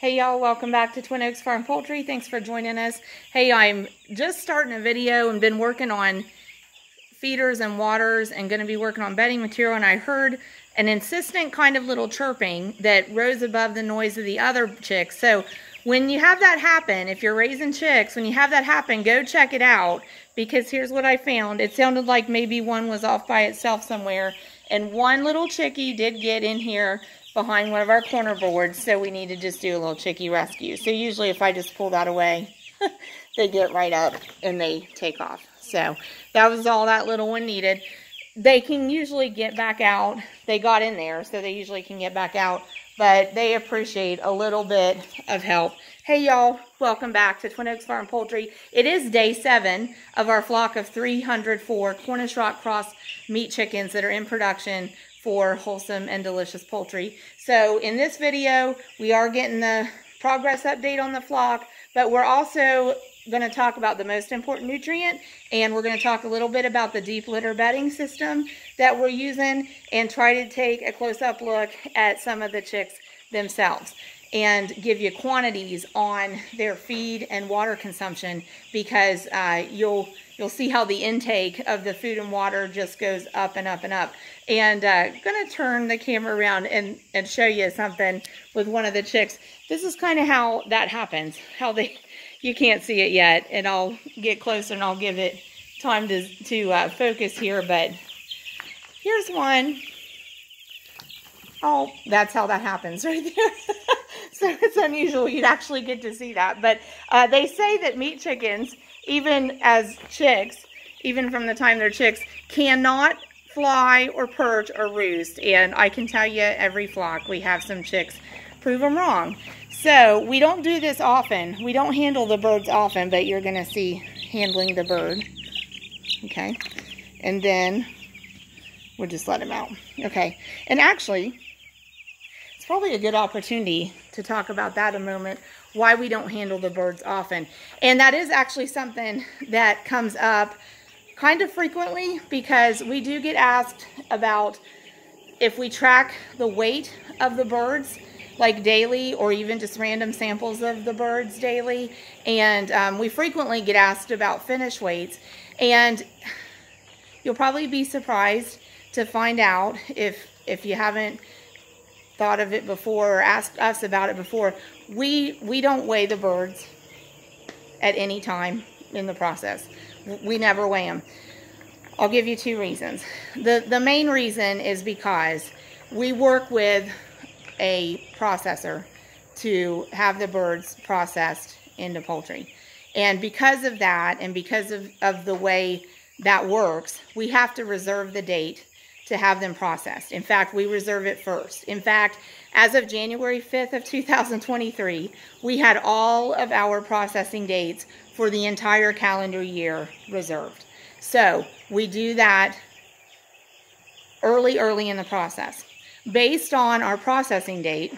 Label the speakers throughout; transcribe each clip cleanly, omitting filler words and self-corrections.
Speaker 1: Hey y'all, welcome back to Twin Oaks Farm Poultry. Thanks for joining us. Hey, I'm just starting a video and been working on feeders and waters and going to be working on bedding material, and I heard an insistent kind of little chirping that rose above the noise of the other chicks. So when you have that happen, if you're raising chicks, when you have that happen, go check it out, because here's what I found. It sounded like maybe one was off by itself somewhere, and one little chickie did get in here behind one of our corner boards, so we need to just do a little chickie rescue. So usually if I just pull that away, they get right up and they take off. So that was all that little one needed. They can usually get back out. They got in there, so they usually can get back out, but they appreciate a little bit of help. Hey y'all, welcome back to Twin Oaks Farm Poultry. It is day 7 of our flock of 304 Cornish Rock Cross meat chickens that are in production for wholesome and delicious poultry. So in this video, we are getting the progress update on the flock, but we're also going to talk about the most important nutrient, and we're going to talk a little bit about the deep litter bedding system that we're using, and try to take a close-up look at some of the chicks themselves and give you quantities on their feed and water consumption, because you'll see how the intake of the food and water just goes up and up and up. And going to turn the camera around and show you something with one of the chicks. This is kind of how that happens, you can't see it yet, and I'll get closer and I'll give it time to focus here, but here's one. Oh, that's how that happens right there. So it's unusual you'd actually get to see that. But they say that meat chickens, even as chicks, even from the time they're chicks, cannot fly or perch or roost. And I can tell you, every flock we have some chicks prove them wrong. So we don't do this often. We don't handle the birds often, but you're going to see handling the bird. Okay. And then we'll just let him out. Okay. And actually, it's probably a good opportunity to talk about that a moment, why we don't handle the birds often. And that is actually something that comes up kind of frequently, because we do get asked about if we track the weight of the birds, like daily, or even just random samples of the birds daily. And we frequently get asked about finish weights. And you'll probably be surprised to find out, if you haven't thought of it before or asked us about it before, we don't weigh the birds at any time in the process. We never weigh them. I'll give you 2 reasons. The main reason is because we work with a processor to have the birds processed into poultry. And because of that, and because of the way that works, we have to reserve the date to have them processed. In fact, we reserve it first. In fact, as of January 5th of 2023, we had all of our processing dates for the entire calendar year reserved. So we do that early in the process. Based on our processing date,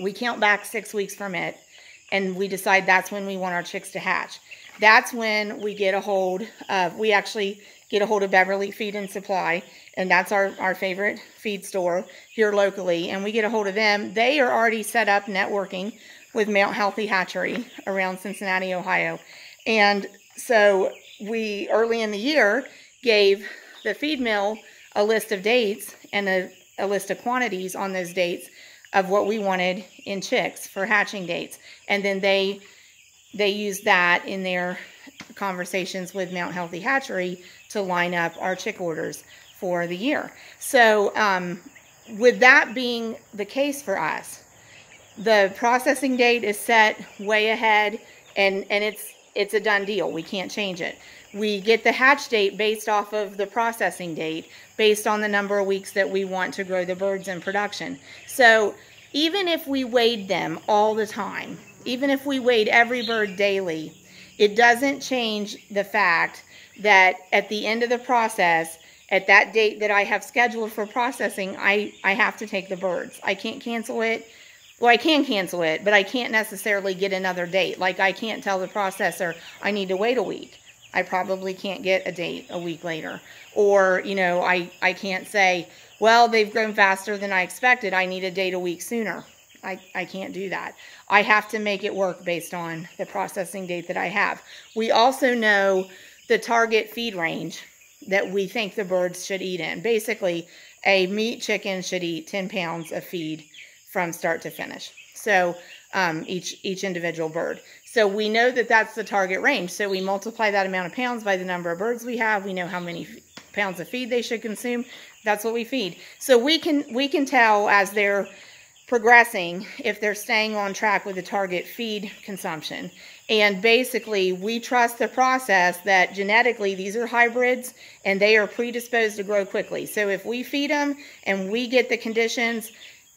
Speaker 1: we count back 6 weeks from it, and we decide that's when we want our chicks to hatch. That's when we get a hold of, we actually get a hold of Beverly Feed and Supply, and that's our favorite feed store here locally, and we get a hold of them. They are already set up networking with Mount Healthy Hatchery around Cincinnati, Ohio. And so we, early in the year, gave the feed mill a list of dates and a list of quantities on those dates of what we wanted in chicks for hatching dates. And then they used that in their conversations with Mount Healthy Hatchery to line up our chick orders for the year. So with that being the case for us, the processing date is set way ahead, and it's a done deal. We can't change it. We get the hatch date based off of the processing date, based on the number of weeks that we want to grow the birds in production. So even if we weighed them all the time, even if we weighed every bird daily, it doesn't change the fact that at the end of the process, at that date that I have scheduled for processing, I have to take the birds. I can't cancel it. Well, I can cancel it, but I can't necessarily get another date. Like, I can't tell the processor I need to wait a week. I probably can't get a date a week later. Or, you know, I can't say, well, they've grown faster than I expected. I need a date a week sooner. I can't do that. I have to make it work based on the processing date that I have. We also know the target feed range that we think the birds should eat in. Basically, a meat chicken should eat 10 pounds of feed from start to finish. So each individual bird. So we know that that's the target range. So we multiply that amount of pounds by the number of birds we have. We know how many pounds of feed they should consume. That's what we feed. So we can tell as they're progressing if they're staying on track with the target feed consumption. And basically, we trust the process that genetically these are hybrids and they are predisposed to grow quickly. So if we feed them and we get the conditions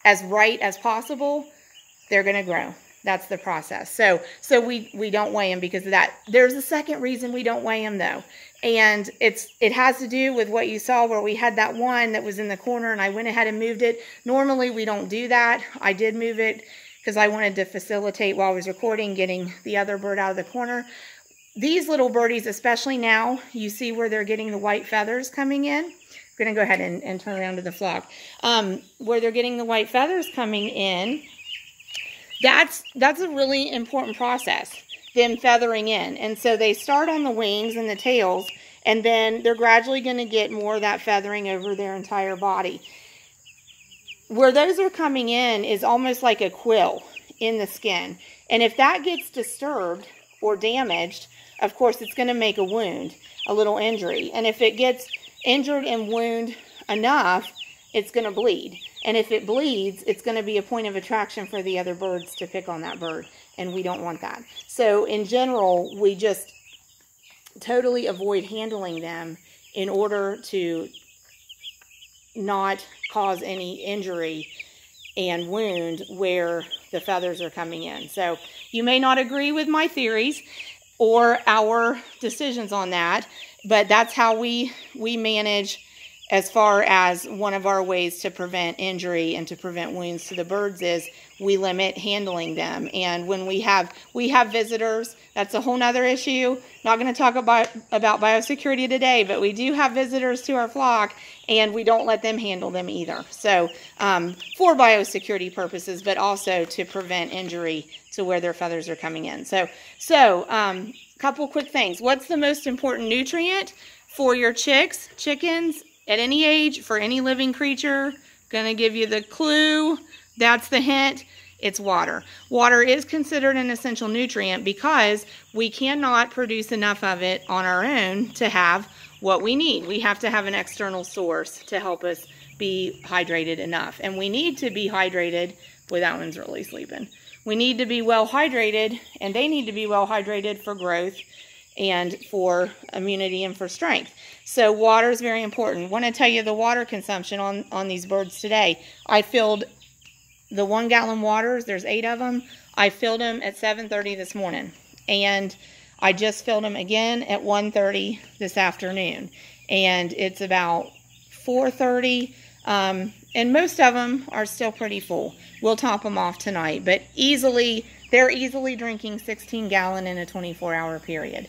Speaker 1: as right as possible, they're going to grow. That's the process. So we don't weigh them because of that. There's a second reason we don't weigh them though. And it has to do with what you saw where we had that one that was in the corner and I went ahead and moved it. Normally we don't do that. I did move it because I wanted to facilitate while I was recording getting the other bird out of the corner. These little birdies, especially now, you see where they're getting the white feathers coming in. I'm going to go ahead and turn around to the flock. Where they're getting the white feathers coming in, that's a really important process, them feathering in. And so they start on the wings and the tails, and then they're gradually going to get more of that feathering over their entire body. Where those are coming in is almost like a quill in the skin. And if that gets disturbed or damaged, of course, it's going to make a wound, a little injury. And if it gets injured and wound enough, it's going to bleed. And if it bleeds, it's going to be a point of attraction for the other birds to pick on that bird. And we don't want that. So in general, we just totally avoid handling them in order to not cause any injury and wound where the feathers are coming in. So you may not agree with my theories or our decisions on that, but that's how we manage as far as one of our ways to prevent injury and to prevent wounds to the birds is we limit handling them. And when we have visitors, that's a whole nother issue. Not going to talk about biosecurity today, but we do have visitors to our flock and we don't let them handle them either. So for biosecurity purposes, but also to prevent injury to where their feathers are coming in. So couple quick things. What's the most important nutrient for your chickens, at any age, for any living creature? Going to give you the clue. That's the hint. It's water. Water is considered an essential nutrient because we cannot produce enough of it on our own to have what we need. We have to have an external source to help us be hydrated enough. And we need to be hydrated. Boy, that one's really sleeping. We need to be well hydrated, and they need to be well hydrated for growth and for immunity and for strength. So water is very important. I want to tell you the water consumption on these birds today. I filled the 1 gallon waters, there's 8 of them. I filled them at 7:30 this morning. And I just filled them again at 1:30 this afternoon. And it's about 4:30. And most of them are still pretty full. We'll top them off tonight. But they're easily drinking 16 gallon in a 24-hour period.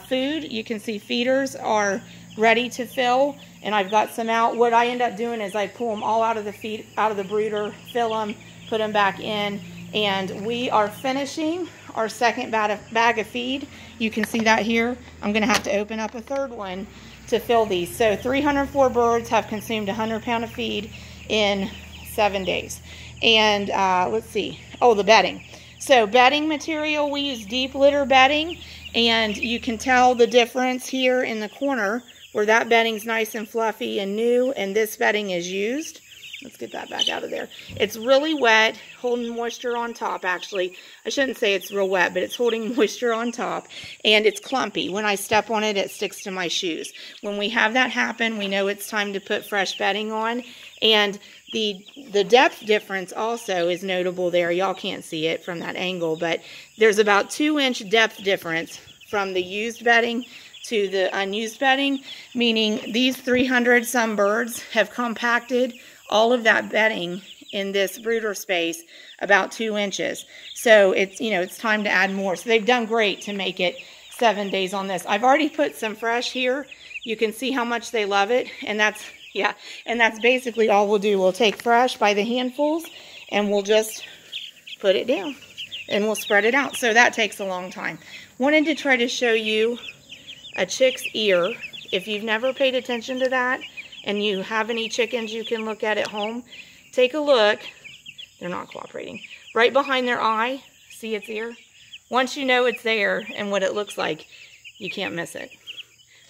Speaker 1: Food, you can see feeders are ready to fill, and I've got some out. What I end up doing is I pull them all out of the brooder, fill them, put them back in, and we are finishing our second bag of feed. You can see that here. I'm going to have to open up a third one to fill these. So 304 birds have consumed 100 pounds of feed in 7 days. And let's see. Oh, the bedding. So bedding material, we use deep litter bedding, and you can tell the difference here in the corner where that bedding's nice and fluffy and new, and this bedding is used. Let's get that back out of there. It's really wet, holding moisture on top, actually. I shouldn't say it's real wet, but it's holding moisture on top, and it's clumpy. When I step on it, it sticks to my shoes. When we have that happen, we know it's time to put fresh bedding on, and the depth difference also is notable there. Y'all can't see it from that angle, but there's about 2-inch depth difference from the used bedding to the unused bedding, meaning these 300 some birds have compacted all of that bedding in this brooder space about 2 inches. So it's time to add more. So they've done great to make it 7 days on this. I've already put some fresh here. You can see how much they love it, and that's basically all we'll do. We'll take fresh by the handfuls, and we'll just put it down, and we'll spread it out. So that takes a long time. Wanted to try to show you a chick's ear. If you've never paid attention to that and you have any chickens you can look at home, take a look. They're not cooperating. Right behind their eye, see its ear? Once you know it's there and what it looks like, you can't miss it.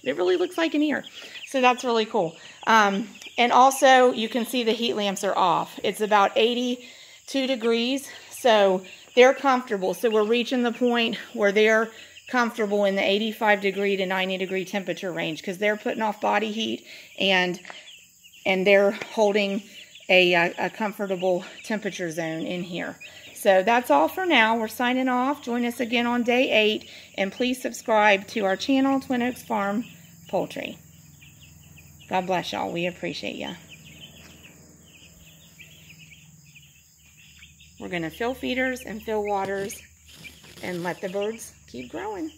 Speaker 1: It really looks like an ear. So that's really cool. And also, you can see the heat lamps are off. It's about 82 degrees, so they're comfortable. So we're reaching the point where they're comfortable in the 85 degree to 90 degree temperature range, because they're putting off body heat and they're holding a comfortable temperature zone in here. So that's all for now. We're signing off. Join us again on day 8, and please subscribe to our channel, Twin Oaks Farm Poultry. God bless y'all. We appreciate you. We're going to fill feeders and fill waters and let the birds keep growing.